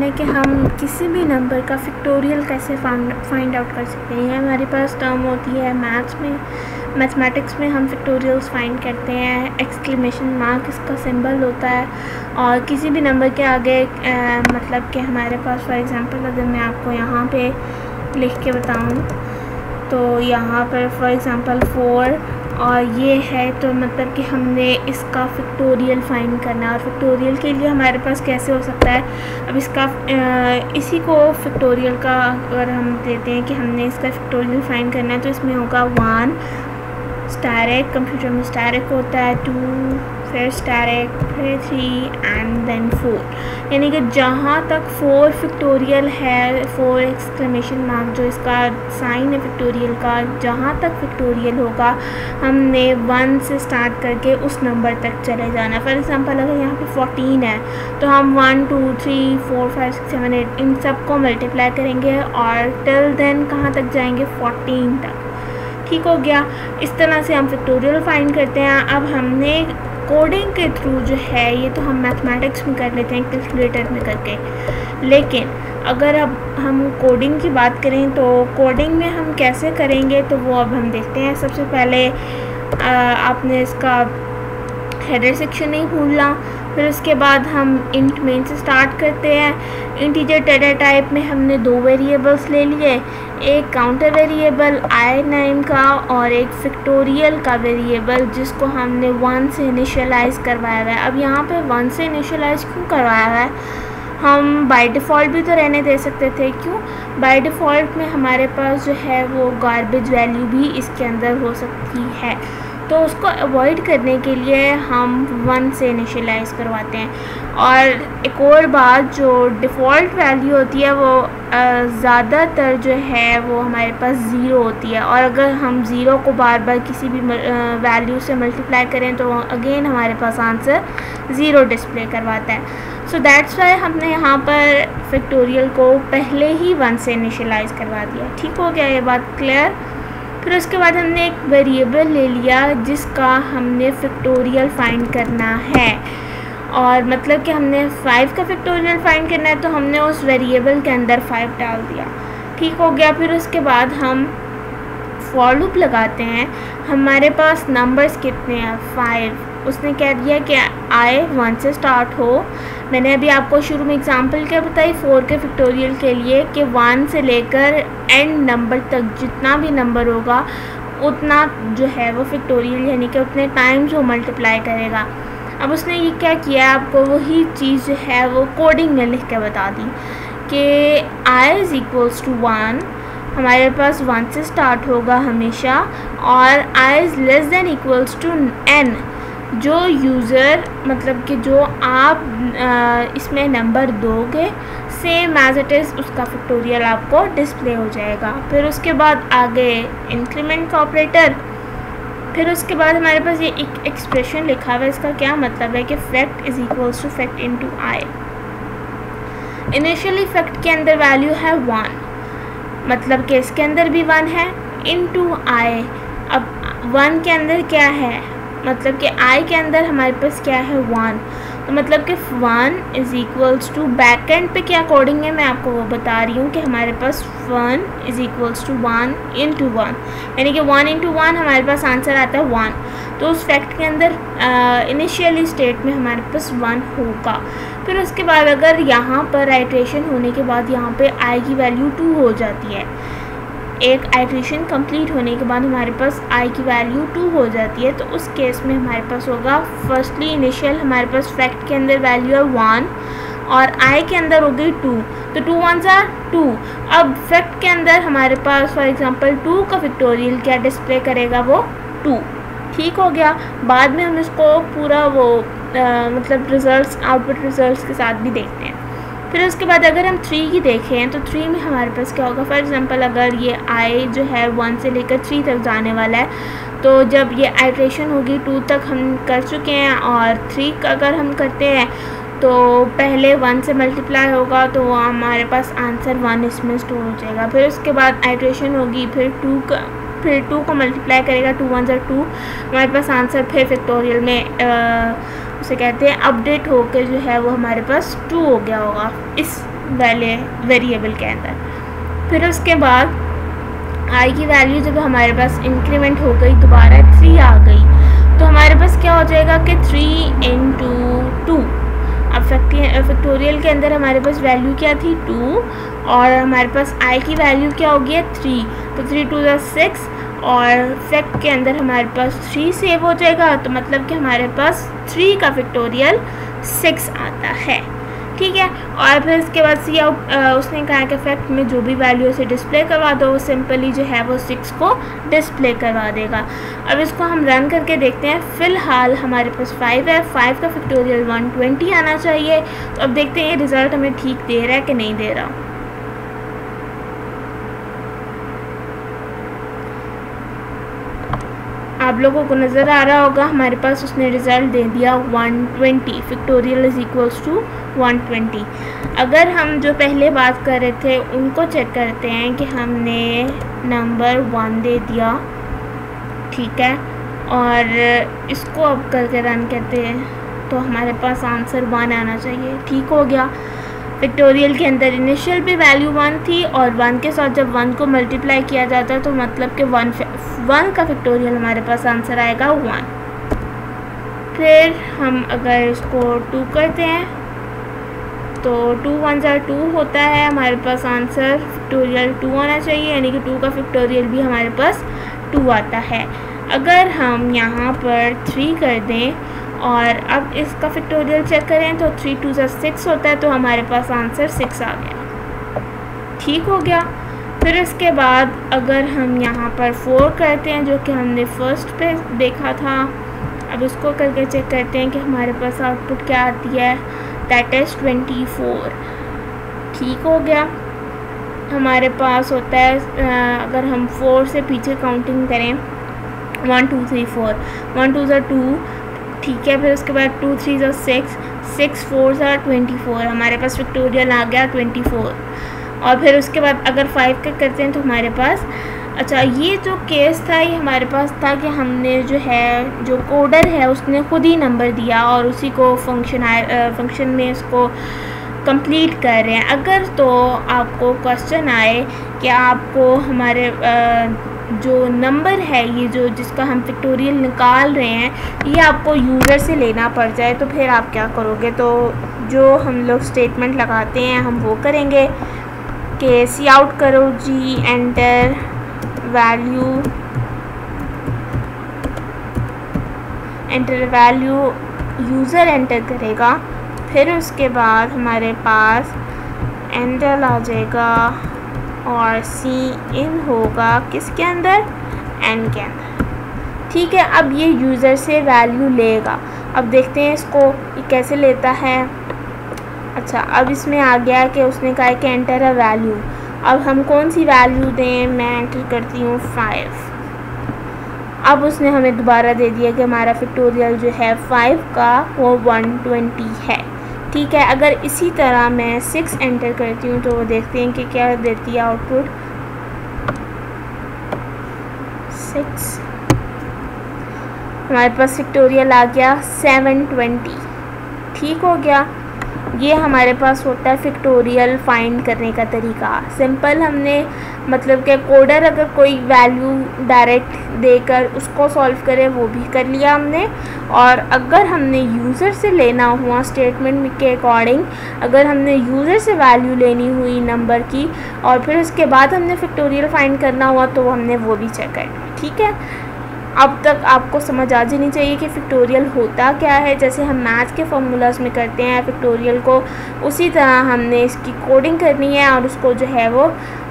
है कि हम किसी भी नंबर का फैक्टोरियल कैसे फाइंड आउट कर सकते हैं। ये हमारे पास टर्म होती है मैथमेटिक्स में हम फैक्टोरियल्स फाइंड करते हैं। एक्सक्लेमेशन मार्क इसका सिंबल होता है और किसी भी नंबर के आगे मतलब कि हमारे पास फॉर एग्ज़ाम्पल अगर मैं आपको यहाँ पे लिख के बताऊँ तो यहाँ पर फॉर एग्ज़ाम्पल 4 और ये है, तो मतलब कि हमने इसका फैक्टोरियल फाइंड करना है। और फैक्टोरियल के लिए हमारे पास कैसे हो सकता है, अब इसका इसी को फैक्टोरियल का अगर हम देते हैं कि हमने इसका फैक्टोरियल फाइंड करना है तो इसमें होगा 1 स्टैरिक, कंप्यूटर में स्टैरिक होता है, 2 फिर स्टैरिक, फिर 3 एंड देन 4। यानी कि जहाँ तक 4 फैक्टोरियल है, 4 एक्सक्लेमेशन मार्क जो इसका साइन है फैक्टोरियल का, जहाँ तक फैक्टोरियल होगा हमने 1 से स्टार्ट करके उस नंबर तक चले जाना। फॉर एग्ज़ाम्पल अगर यहाँ पे 14 है तो हम 1 2 3 4 5 6 7 8 इन सब को मल्टीप्लाई करेंगे और टिल देन कहाँ तक जाएंगे, 14 तक। ठीक हो गया। इस तरह से हम फैक्टोरियल फाइंड करते हैं। अब हमने कोडिंग के थ्रू जो है ये तो हम मैथमेटिक्स में कर लेते हैं कैलकुलेटर में करके, लेकिन अगर अब हम कोडिंग की बात करें तो कोडिंग में हम कैसे करेंगे तो वो अब हम देखते हैं। सबसे पहले आपने इसका हेडर सेक्शन नहीं भूलना। फिर उसके बाद हम इंट मेन से स्टार्ट करते हैं। इंटीजर डेटा टाइप में हमने 2 वेरिएबल्स ले लिए, एक काउंटर वेरिएबल आई नेम का और एक फैक्टोरियल का वेरिएबल जिसको हमने 1 से इनिशियलाइज़ करवाया हुआ है। अब यहाँ पे 1 से इनिशियलाइज़ क्यों करवाया हुआ है, हम बाय डिफ़ॉल्ट भी तो रहने दे सकते थे। क्यों, बाय डिफ़ॉल्ट में हमारे पास जो है वो गार्बेज वैल्यू भी इसके अंदर हो सकती है, तो उसको अवॉइड करने के लिए हम 1 से इनिशियलाइज़ करवाते हैं। और एक और बात, जो डिफ़ॉल्ट वैल्यू होती है वो ज़्यादातर जो है वो हमारे पास 0 होती है, और अगर हम 0 को बार बार किसी भी वैल्यू से मल्टीप्लाई करें तो अगेन हमारे पास आंसर 0 डिस्प्ले करवाता है। सो दैट्स वाई हमने यहाँ पर फैक्टोरियल को पहले ही 1 से इनिशियलाइज़ करवा दिया। ठीक हो गया, ये बात क्लियर। फिर उसके बाद हमने एक वेरिएबल ले लिया जिसका हमने फैक्टोरियल फाइंड करना है, और मतलब कि हमने 5 का फैक्टोरियल फाइंड करना है तो हमने उस वेरिएबल के अंदर 5 डाल दिया। ठीक हो गया। फिर उसके बाद हम फॉर लूप लगाते हैं। हमारे पास नंबर्स कितने हैं, 5। उसने कह दिया कि आए 1 से स्टार्ट हो। मैंने अभी आपको शुरू में एग्जांपल क्या बताई 4 के फैक्टोरियल के लिए कि 1 से लेकर एंड नंबर तक जितना भी नंबर होगा उतना जो है वो फैक्टोरियल यानी कि उतने टाइम्स वो मल्टीप्लाई करेगा। अब उसने ये क्या किया, आपको वही चीज़ जो है वो कोडिंग में लिख के बता दी कि i इज़ इक्वल्स टू 1, हमारे पास 1 से स्टार्ट होगा हमेशा, और i is less than equals to n। जो यूज़र मतलब कि जो आप इसमें नंबर दोगे सेम एज इट इज़ उसका फैक्टोरियल आपको डिस्प्ले हो जाएगा। फिर उसके बाद आगे इंक्रीमेंट का ऑपरेटर। फिर उसके बाद हमारे पास ये एक एक्सप्रेशन लिखा हुआ है, इसका क्या मतलब है कि fact is equals to fact into i। Initially fact के अंदर वैल्यू है 1, मतलब कि इसके अंदर भी 1 है, इनटू i। अब 1 के अंदर क्या है, मतलब कि i के अंदर हमारे पास क्या है 1, तो मतलब कि 1 is equals to back end पे क्या कोडिंग है मैं आपको वो बता रही हूँ कि हमारे पास 1 इज़ इक्वल्स टू 1 इंटू 1, यानी कि 1 इंटू 1 हमारे पास आंसर आता है 1। तो उस फैक्ट के अंदर इनिशियली स्टेट में हमारे पास 1 होगा। फिर उसके बाद अगर यहाँ पर आइट्रेशन होने के बाद यहाँ पे i की वैल्यू 2 हो जाती है, एक आइट्रेशन कंप्लीट होने के बाद हमारे पास i की वैल्यू 2 हो जाती है, तो उस केस में हमारे पास होगा फर्स्टली इनिशियल हमारे पास फैक्ट के अंदर वैल्यू है 1 और i के अंदर हो गई 2, तो 2 1s are 2। अब फैक्ट के अंदर हमारे पास फॉर एग्जांपल 2 का फैक्टोरियल क्या डिस्प्ले करेगा, वो 2। ठीक हो गया। बाद में हम इसको पूरा वो मतलब रिजल्ट्स आउटपुट रिजल्ट्स के साथ भी देखते हैं। फिर उसके बाद अगर हम 3 की देखें तो 3 में हमारे पास क्या होगा, फॉर एग्जांपल अगर ये i जो है 1 से लेकर 3 तक जाने वाला है, तो जब ये आइट्रेशन होगी 2 तक हम कर चुके हैं और 3 का अगर हम करते हैं तो पहले 1 से मल्टीप्लाई होगा तो हमारे पास आंसर 1 इसमें स्टोर हो जाएगा। फिर उसके बाद आइट्रेशन होगी, फिर 2 को मल्टीप्लाई करेगा, 2 1s are 2, हमारे पास आंसर फिर फैक्टोरियल में उसे कहते हैं अपडेट होकर जो है वो हमारे पास 2 हो गया होगा इस वेरिएबल के अंदर। फिर उसके बाद आई की वैल्यू जब हमारे पास इंक्रीमेंट हो गई, दोबारा 3 आ गई, तो हमारे पास क्या हो जाएगा कि 3 into 2। अब फैक्टोरियल के अंदर हमारे पास वैल्यू क्या थी 2 और हमारे पास आई की वैल्यू क्या हो गया 3, तो 3 2 6 और फैक्ट के अंदर हमारे पास 3 सेव हो जाएगा, तो मतलब कि हमारे पास 3 का फैक्टोरियल 6 आता है। ठीक है, और फिर इसके बाद सी आउट उसने कहा कि फैक्ट में जो भी वैल्यू उसे डिस्प्ले करवा दो, वो सिंपली जो है वो 6 को डिस्प्ले करवा देगा। अब इसको हम रन करके देखते हैं। फ़िलहाल हमारे पास 5 है, 5 का फैक्टोरियल 120 आना चाहिए। तो अब देखते हैं ये रिज़ल्ट हमें ठीक दे रहा है कि नहीं दे रहा। आप लोगों को नज़र आ रहा होगा हमारे पास उसने रिज़ल्ट दे दिया 120, फैक्टोरियल इज़ इक्वल्स टू 120। अगर हम जो पहले बात कर रहे थे उनको चेक करते हैं कि हमने नंबर 1 दे दिया, ठीक है, और इसको अब करके रन करते हैं तो हमारे पास आंसर 1 आना चाहिए। ठीक हो गया। फैक्टोरियल के अंदर इनिशियल पे वैल्यू 1 थी और 1 के साथ जब 1 को मल्टीप्लाई किया जाता है तो मतलब कि 1 का फैक्टोरियल हमारे पास आंसर आएगा 1। फिर हम अगर इसको 2 करते हैं तो 2 1 2 होता है, हमारे पास आंसर फैक्टोरियल 2 आना चाहिए, यानी कि 2 का फैक्टोरियल भी हमारे पास 2 आता है। अगर हम यहाँ पर 3 कर दें और अब इसका फैक्टोरियल चेक करें तो 3 2 6 होता है, तो हमारे पास आंसर 6 आ गया। ठीक हो गया। फिर इसके बाद अगर हम यहाँ पर 4 करते हैं जो कि हमने फर्स्ट पे देखा था, अब इसको करके चेक करते हैं कि हमारे पास आउटपुट क्या आती है, दैट इज़ 24। ठीक हो गया। हमारे पास होता है अगर हम 4 से पीछे काउंटिंग करें 1 2 3 4, 1 2 2, ठीक है, फिर उसके बाद 2 3 6, 6 4 24, हमारे पास फैक्टोरियल आ गया 24। और फिर उसके बाद अगर 5 का करते हैं तो हमारे पास, अच्छा ये जो केस था ये हमारे पास था कि हमने जो है जो कोडर है उसने खुद ही नंबर दिया और उसी को फंक्शन में इसको कंप्लीट कर रहे हैं। अगर तो आपको क्वेश्चन आए कि आपको हमारे जो नंबर है ये जो जिसका हम फैक्टोरियल निकाल रहे हैं ये आपको यूज़र से लेना पड़ जाए तो फिर आप क्या करोगे, तो जो हम लोग स्टेटमेंट लगाते हैं हम वो करेंगे कि सी आउट करो जी, एंटर वैल्यू यूज़र एंटर करेगा, फिर उसके बाद हमारे पास एंटर आ जाएगा और सी इन होगा किसके अंदर, एन के अंदर। ठीक है, अब ये यूज़र से वैल्यू लेगा। अब देखते हैं इसको ये कैसे लेता है। अच्छा, अब इसमें आ गया कि उसने कहा कि एंटर अ वैल्यू। अब हम कौन सी वैल्यू दें, मैं एंटर करती हूँ 5। अब उसने हमें दोबारा दे दिया कि हमारा फैक्टोरियल जो है 5 का वो 120 है। ठीक है, अगर इसी तरह मैं 6 एंटर करती हूँ तो वो देखते हैं कि क्या देती है आउटपुट, 6, हमारे पास फैक्टोरियल आ गया 720। ठीक हो गया। ये हमारे पास होता है फैक्टोरियल फाइंड करने का तरीका। सिंपल, हमने मतलब कि कोडर अगर कोई वैल्यू डायरेक्ट देकर उसको सॉल्व करे वो भी कर लिया हमने, और अगर हमने यूज़र से लेना हुआ स्टेटमेंट के अकॉर्डिंग अगर हमने यूज़र से वैल्यू लेनी हुई नंबर की और फिर उसके बाद हमने फैक्टोरियल फाइंड करना हुआ तो हमने वो भी चेक करना। ठीक है, अब तक आपको समझ आ जानी चाहिए कि फैक्टोरियल होता क्या है। जैसे हम मैथ्स के फार्मूलाज में करते हैं फैक्टोरियल को, उसी तरह हमने इसकी कोडिंग करनी है और उसको जो है वो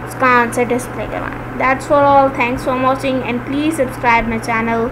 उसका आंसर डिस्प्ले करवाना है। That's for all, thanks for watching and please subscribe my channel.